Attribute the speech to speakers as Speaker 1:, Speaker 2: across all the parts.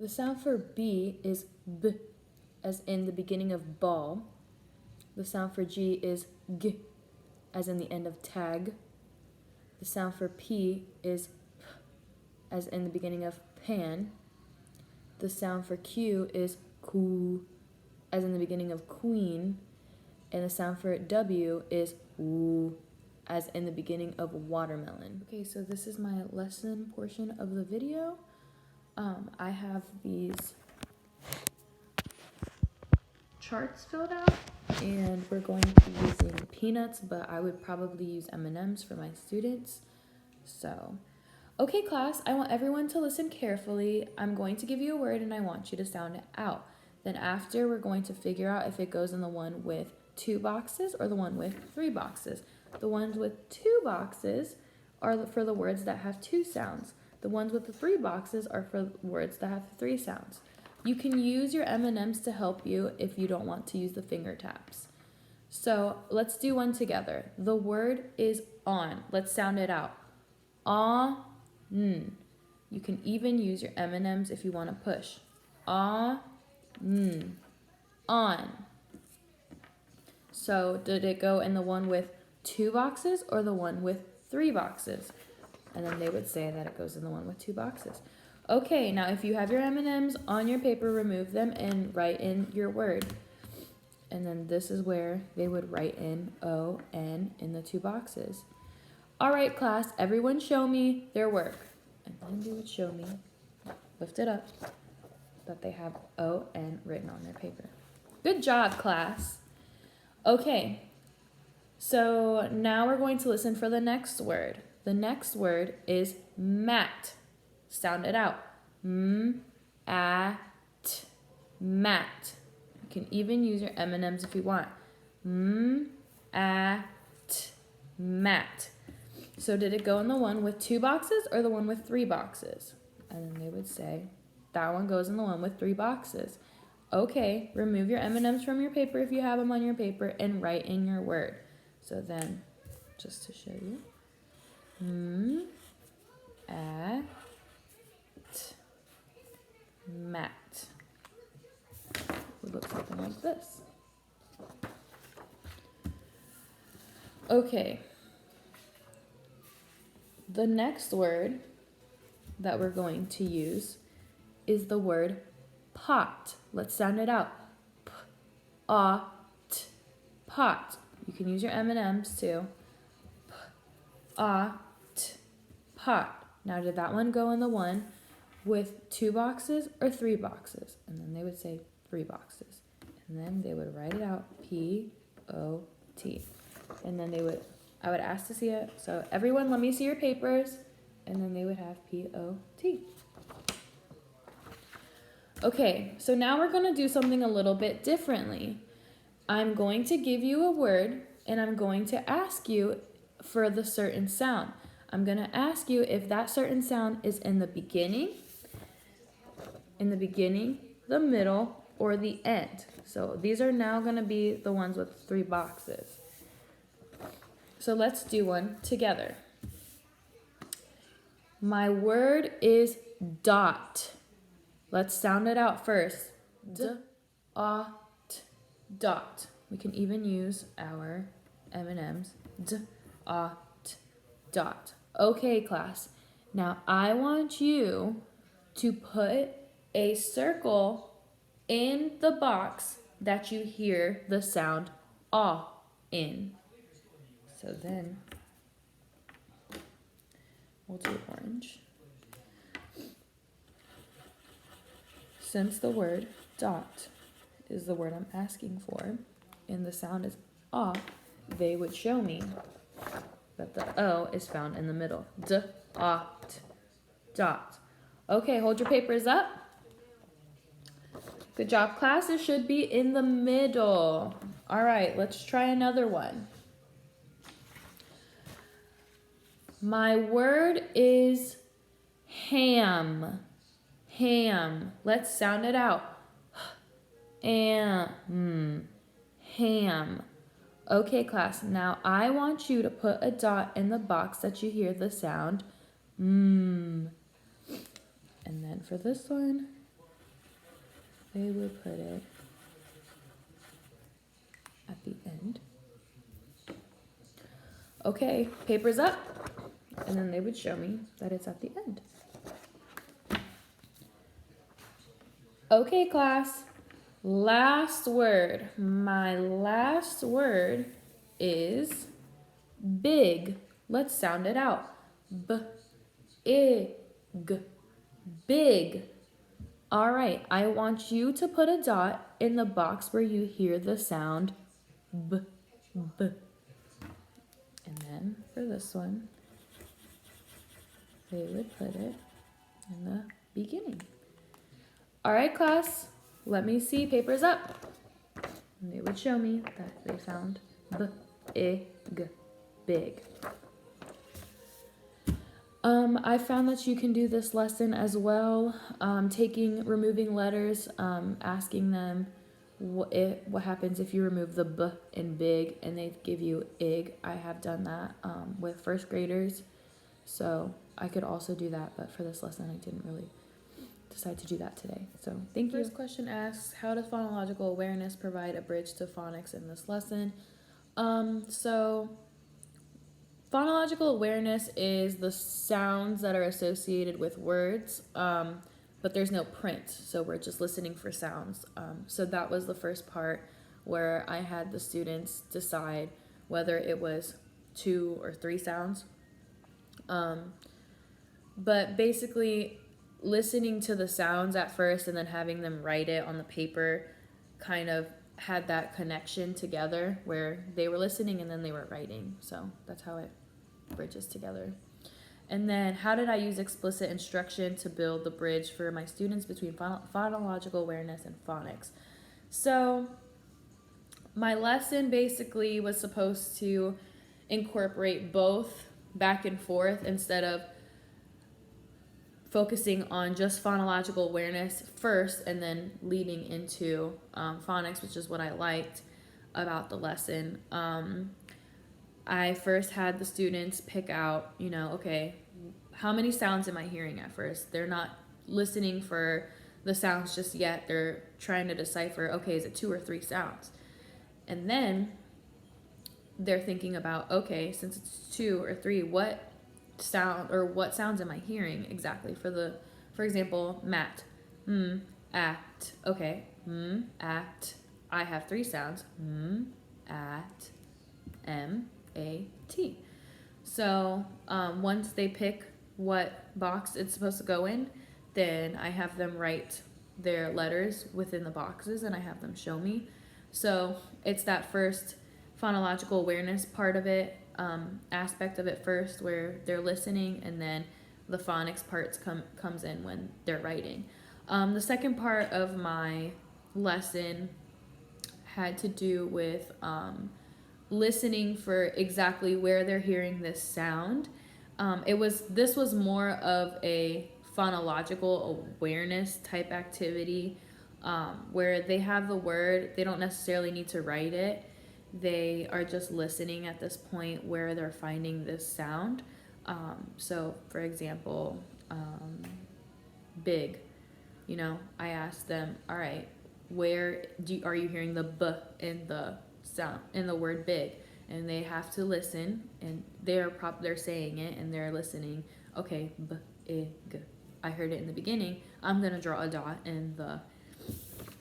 Speaker 1: The sound for B is B, as in the beginning of ball. The sound for G is G, as in the end of tag. The sound for P is P, as in the beginning of pan. The sound for Q is Q, as in the beginning of queen. And the sound for W is W, as in the beginning of watermelon. Okay, so this is my lesson portion of the video. I have these charts filled out, and we're going to be using peanuts, but I would probably use M&Ms for my students. So, okay class, I want everyone to listen carefully. I'm going to give you a word and I want you to sound it out. Then after, we're going to figure out if it goes in the one with 2 boxes or the one with 3 boxes. The ones with 2 boxes are for the words that have 2 sounds. The ones with the 3 boxes are for words that have 3 sounds. You can use your M&Ms to help you if you don't want to use the finger taps. So let's do one together. The word is on. Let's sound it out. On. You can even use your M&Ms if you want to push. On. On. So did it go in the one with 2 boxes or the one with 3 boxes? And then they would say that it goes in the one with 2 boxes. Okay, now if you have your M&Ms on your paper, remove them and write in your word. And then this is where they would write in O-N in the 2 boxes. All right, class, everyone show me their work. And then they would show me, lift it up, that they have O-N written on their paper. Good job, class. Okay, so now we're going to listen for the next word. The next word is mat. Sound it out. M-A-T. Mat. You can even use your M&Ms if you want. M-A-T. Mat. So did it go in the one with 2 boxes or the one with 3 boxes? And then they would say, that one goes in the one with 3 boxes. Okay, remove your M&Ms from your paper if you have them on your paper and write in your word. So then, just to show you. Mat. Would look something like this. Okay. The next word that we're going to use is the word pot. Let's sound it out. P-A-T. Pot. You can use your M&Ms too. P-A-T. Pot. Now, did that one go in the one with 2 boxes or 3 boxes? And then they would say 3 boxes. And then they would write it out, P-O-T. And then I would ask to see it. So everyone, let me see your papers. And then they would have P-O-T. Okay, so now we're going to do something a little bit differently. I'm going to give you a word, and I'm going to ask you for the certain sound. I'm going to ask you if that certain sound is in the beginning, the middle, or the end. So these are now going to be the ones with 3 boxes. So let's do one together. My word is dot. Let's sound it out first. D-A-T. Dot. We can even use our M&Ms. D-A-T. Dot. Okay, class. Now I want you to put a circle in the box that you hear the sound ah in. So then we'll do orange. Since the word dot is the word I'm asking for, and the sound is ah, they would show me that the O is found in the middle. D-A-T. Dot. Okay, hold your papers up. Good job, class. It should be in the middle. All right, let's try another one. My word is ham. Ham. Let's sound it out. Ham. Okay, class. Now I want you to put a dot in the box that you hear the sound And then for this one, they would put it at the end. Okay, paper's up. And then they would show me that it's at the end. Okay, class. Last word. My last word is big. Let's sound it out. B-I-G. Big. All right, I want you to put a dot in the box where you hear the sound B, B. And then for this one, they would put it in the beginning. All right, class, let me see. Paper's up. And they would show me that they found B-I-G, big. I found that you can do this lesson as well, removing letters, asking them what happens if you remove the B in big and they give you ig. I have done that with first graders, so I could also do that, but for this lesson I didn't really decide to do that today. So thank you. First question asks, how does phonological awareness provide a bridge to phonics in this lesson? So phonological awareness is the sounds that are associated with words, but there's no print, so we're just listening for sounds. So that was the first part where I had the students decide whether it was 2 or 3 sounds. But basically, listening to the sounds at first and then having them write it on the paper kind of had that connection together where they were listening and then they were writing. So that's how it bridges together. And then how did I use explicit instruction to build the bridge for my students between phonological awareness and phonics? So my lesson basically was supposed to incorporate both back and forth instead of focusing on just phonological awareness first and then leading into phonics, which is what I liked about the lesson. I first had the students pick out, okay, how many sounds am I hearing at first? They're not listening for the sounds just yet. They're trying to decipher, okay, is it 2 or 3 sounds? And then they're thinking about, okay, since it's 2 or 3, what sounds am I hearing exactly? For example, mat, at, okay, at, I have 3 sounds, at, M-A-T. So once they pick what box it's supposed to go in, then I have them write their letters within the boxes and I have them show me. So it's that first phonological awareness part of it, aspect of it first where they're listening, and then the phonics parts comes in when they're writing. The second part of my lesson had to do with listening for exactly where they're hearing this sound. This was more of a phonological awareness type activity, where they have the word, they don't necessarily need to write it. They are just listening at this point where they're finding this sound. So for example, big, I asked them, all right, where are you hearing the B in the sound, in the word big? And they have to listen, and they're saying it and they're listening. Okay, B-I-G. I heard it in the beginning. I'm gonna draw a dot in the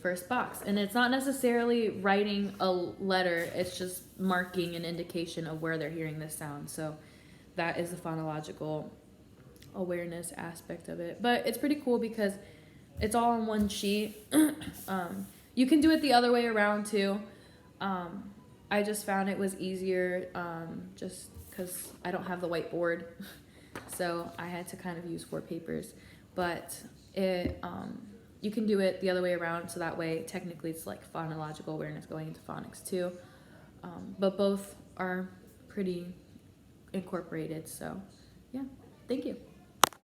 Speaker 1: first box, and it's not necessarily writing a letter, it's just marking an indication of where they're hearing this sound. So that is the phonological awareness aspect of it, but it's pretty cool because it's all on one sheet. You can do it the other way around too. I just found it was easier just because I don't have the whiteboard, so I had to kind of use 4 papers, but you can do it the other way around, so that way technically it's like phonological awareness going into phonics too, but both are pretty incorporated. So yeah, thank you.